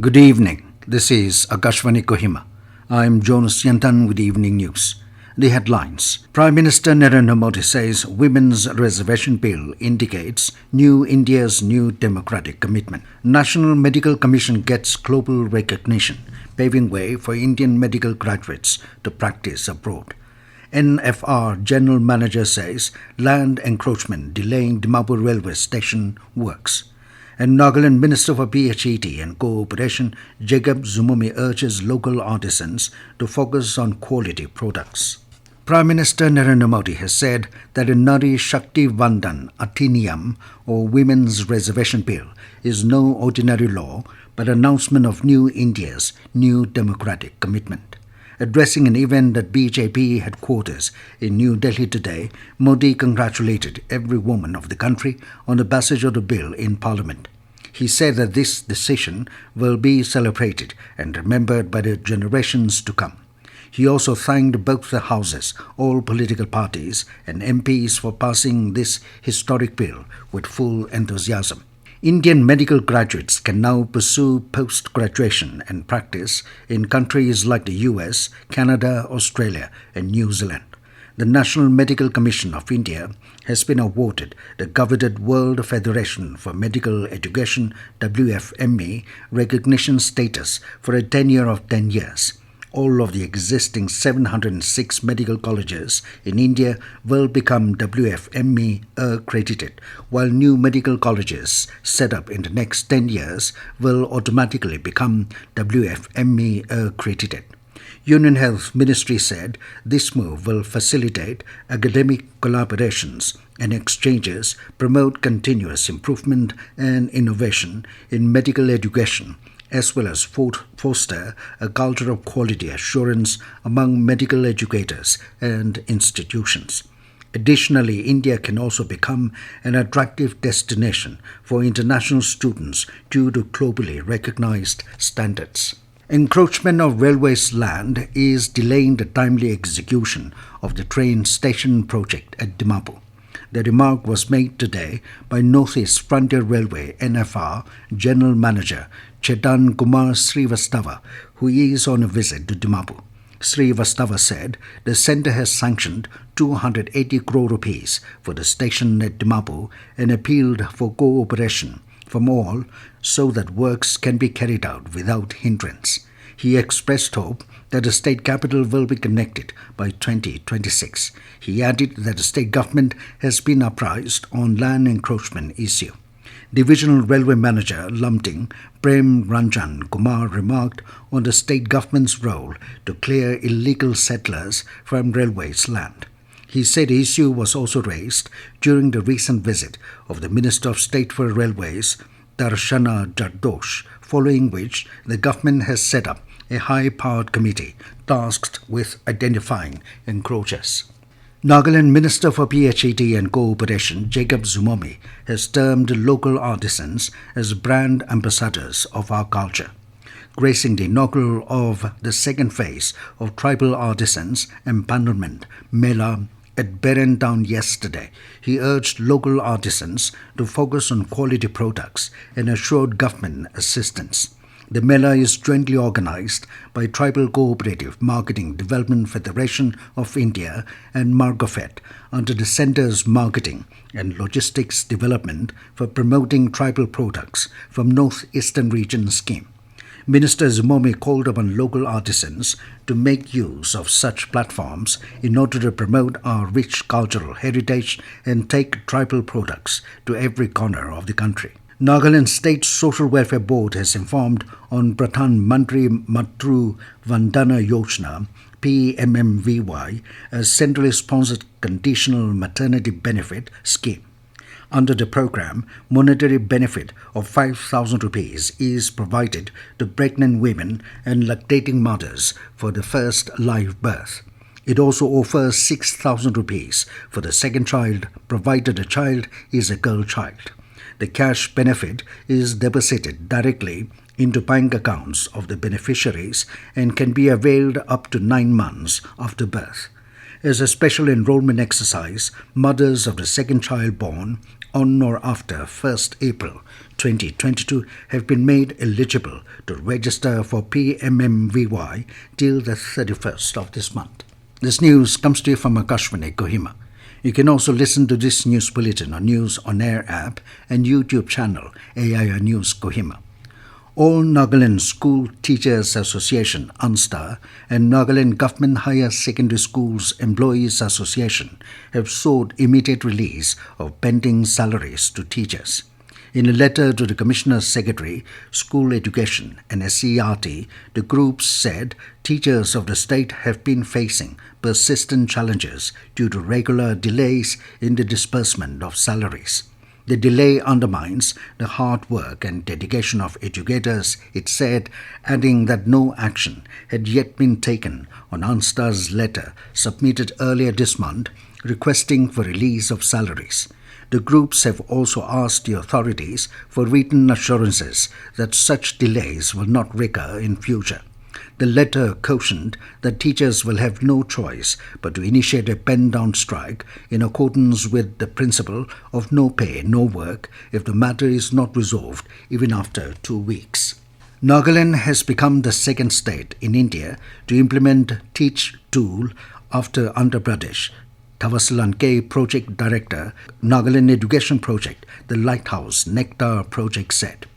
Good evening. This is Akashvani Kohima. I am Jonas Yantan with the evening news. The headlines. Prime Minister Narendra Modi says Women's Reservation Bill indicates New India's new democratic commitment. National Medical Commission gets global recognition, paving way for Indian medical graduates to practice abroad. NFR General Manager says land encroachment delaying Dimapur railway station works. And Nagaland Minister for PHED and Cooperation, Zhimomi urges local artisans to focus on quality products. Prime Minister Narendra Modi has said that a Nari Shakti Vandan Adhiniyam or Women's Reservation Bill is no ordinary law but announcement of New India's new democratic commitment. Addressing an event at BJP headquarters in New Delhi today, Modi congratulated every woman of the country on the passage of the bill in Parliament. He said that this decision will be celebrated and remembered by the generations to come. He also thanked both the houses, all political parties and MPs for passing this historic bill with full enthusiasm. Indian medical graduates can now pursue post-graduation and practice in countries like the US, Canada, Australia and New Zealand. The National Medical Commission of India has been awarded the coveted World Federation for Medical Education WFME recognition status for a tenure of 10 years. All of the existing 706 medical colleges in India will become WFME accredited, while new medical colleges set up in the next 10 years will automatically become WFME accredited. Union Health Ministry said this move will facilitate academic collaborations and exchanges, promote continuous improvement and innovation in medical education, as well as foster a culture of quality assurance among medical educators and institutions. Additionally, India can also become an attractive destination for international students due to globally recognized standards. Encroachment of railways land is delaying the timely execution of the train station project at Dimapur. The remark was made today by Northeast Frontier Railway NFR General Manager Chetan Kumar Srivastava, who is on a visit to Dimapur. Srivastava said the centre has sanctioned 280 crore rupees for the station at Dimapur and appealed for cooperation from all so that works can be carried out without hindrance. He expressed hope that the state capital will be connected by 2026. He added that the state government has been apprised on land encroachment issue. Divisional Railway Manager Lumting Prem Ranjan Kumar remarked on the state government's role to clear illegal settlers from railways land. He said the issue was also raised during the recent visit of the Minister of State for Railways, Darshana Jardosh, following which the government has set up a high-powered committee tasked with identifying encroachers. Nagaland Minister for PHED and Cooperation, Zhimomi, has termed local artisans as brand ambassadors of our culture. Gracing the inaugural of the second phase of Tribal Artisans Empowerment Mela at Beren Town yesterday, he urged local artisans to focus on quality products and assured government assistance. The Mela is jointly organized by Tribal Cooperative Marketing Development Federation of India and Margofed under the Centre's Marketing and Logistics Development for Promoting Tribal Products from North Eastern Region scheme. Minister Zhimomi called upon local artisans to make use of such platforms in order to promote our rich cultural heritage and take tribal products to every corner of the country. Nagaland State Social Welfare Board has informed on Pradhan Mantri Matru Vandana Yojana PMMVY, a centrally sponsored conditional maternity benefit scheme. Under the program, monetary benefit of 5,000 rupees is provided to pregnant women and lactating mothers for the first live birth. It also offers 6,000 rupees for the second child, provided the child is a girl child. The cash benefit is deposited directly into bank accounts of the beneficiaries and can be availed up to 9 months after birth. As a special enrollment exercise, mothers of the second child born on or after 1st April 2022 have been made eligible to register for PMMVY till the 31st of this month. This news comes to you from Akashvani, Kohima. You can also listen to this news bulletin on News On Air app and YouTube channel AIR News Kohima. All Nagaland School Teachers Association (ANSTA) and Nagaland Government Higher Secondary Schools Employees Association have sought immediate release of pending salaries to teachers. In a letter to the Commissioner Secretary, School Education and SCRT, the groups said teachers of the state have been facing persistent challenges due to regular delays in the disbursement of salaries. The delay undermines the hard work and dedication of educators, it said, adding that no action had yet been taken on ANSTA's letter submitted earlier this month requesting for release of salaries. The groups have also asked the authorities for written assurances that such delays will not recur in future. The letter cautioned that teachers will have no choice but to initiate a pen-down strike in accordance with the principle of no pay, no work if the matter is not resolved even after 2 weeks. Nagaland has become the second state in India to implement Teach tool after Andhra Pradesh. Tavasalan K, Project Director, Nagaland Education Project, the Lighthouse Nectar Project said.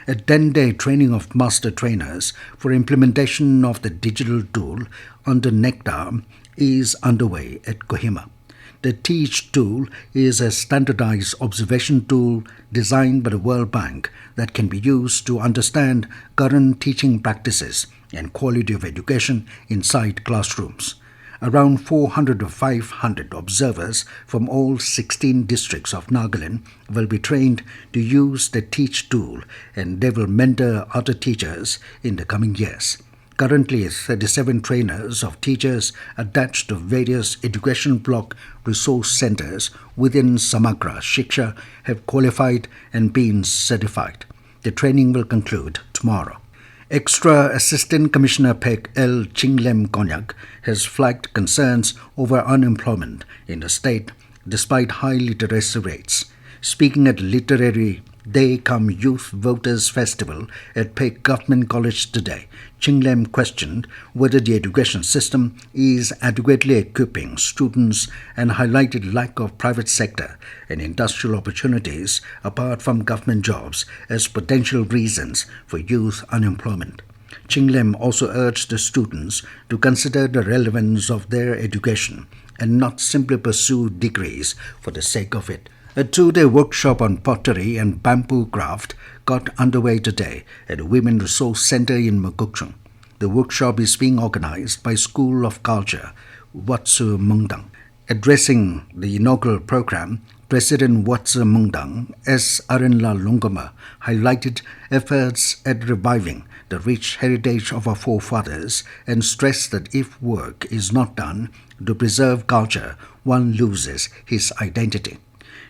A 10-day training of master trainers for implementation of the digital tool under Nectar is underway at Kohima. The Teach tool is a standardized observation tool designed by the World Bank that can be used to understand current teaching practices and quality of education inside classrooms. Around 400 to 500 observers from all 16 districts of Nagaland will be trained to use the Teach tool, and they will mentor other teachers in the coming years. Currently, 37 trainers of teachers attached to various education block resource centers within Samagra Shiksha have qualified and been certified. The training will conclude tomorrow. Extra Assistant Commissioner Pek L. Chinglem Konyak has flagged concerns over unemployment in the state despite high literacy rates. Speaking at Literary Day Come Youth Voters Festival at Pek Government College today, Chinglem questioned whether the education system is adequately equipping students and highlighted lack of private sector and industrial opportunities apart from government jobs as potential reasons for youth unemployment. Chinglem also urged the students to consider the relevance of their education and not simply pursue degrees for the sake of it. A 2-day workshop on pottery and bamboo craft got underway today at a Women Resource Center in Mukukchung. The workshop is being organized by School of Culture, Watsu Mungdang. Addressing the inaugural program, President Watsu Mungdang S. Arenla Lungoma highlighted efforts at reviving the rich heritage of our forefathers and stressed that if work is not done to preserve culture, one loses his identity.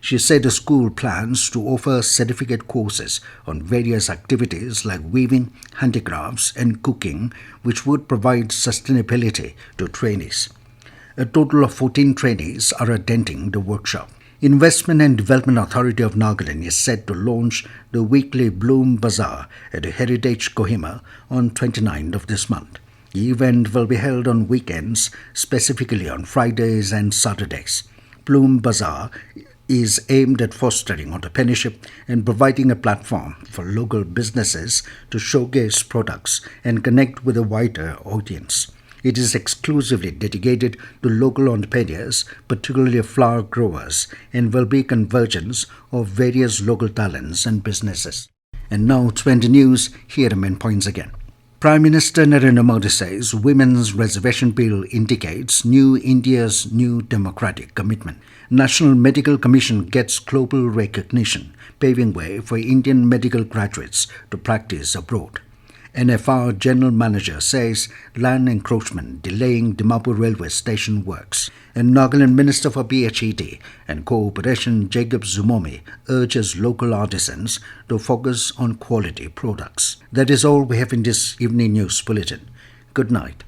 She said the school plans to offer certificate courses on various activities like weaving, handicrafts and cooking, which would provide sustainability to trainees. A total of 14 trainees are attending the workshop. Investment and Development Authority of Nagaland is set to launch the weekly Bloom Bazaar at the Heritage Kohima on 29th of this month. The event will be held on weekends, specifically on Fridays and Saturdays. Bloom Bazaar is aimed at fostering entrepreneurship and providing a platform for local businesses to showcase products and connect with a wider audience. It is exclusively dedicated to local entrepreneurs, particularly flower growers, and will be convergence of various local talents and businesses. And now, 20 news, here are the main points again. Prime Minister Narendra Modi says Women's Reservation Bill indicates New India's new democratic commitment. National Medical Commission gets global recognition, paving way for Indian medical graduates to practice abroad. NFR General Manager says land encroachment delaying Dimapur railway station works. And Nagaland Minister for PHED and Cooperation Jacob Zhimomi urges local artisans to focus on quality products. That is all we have in this evening news bulletin. Good night.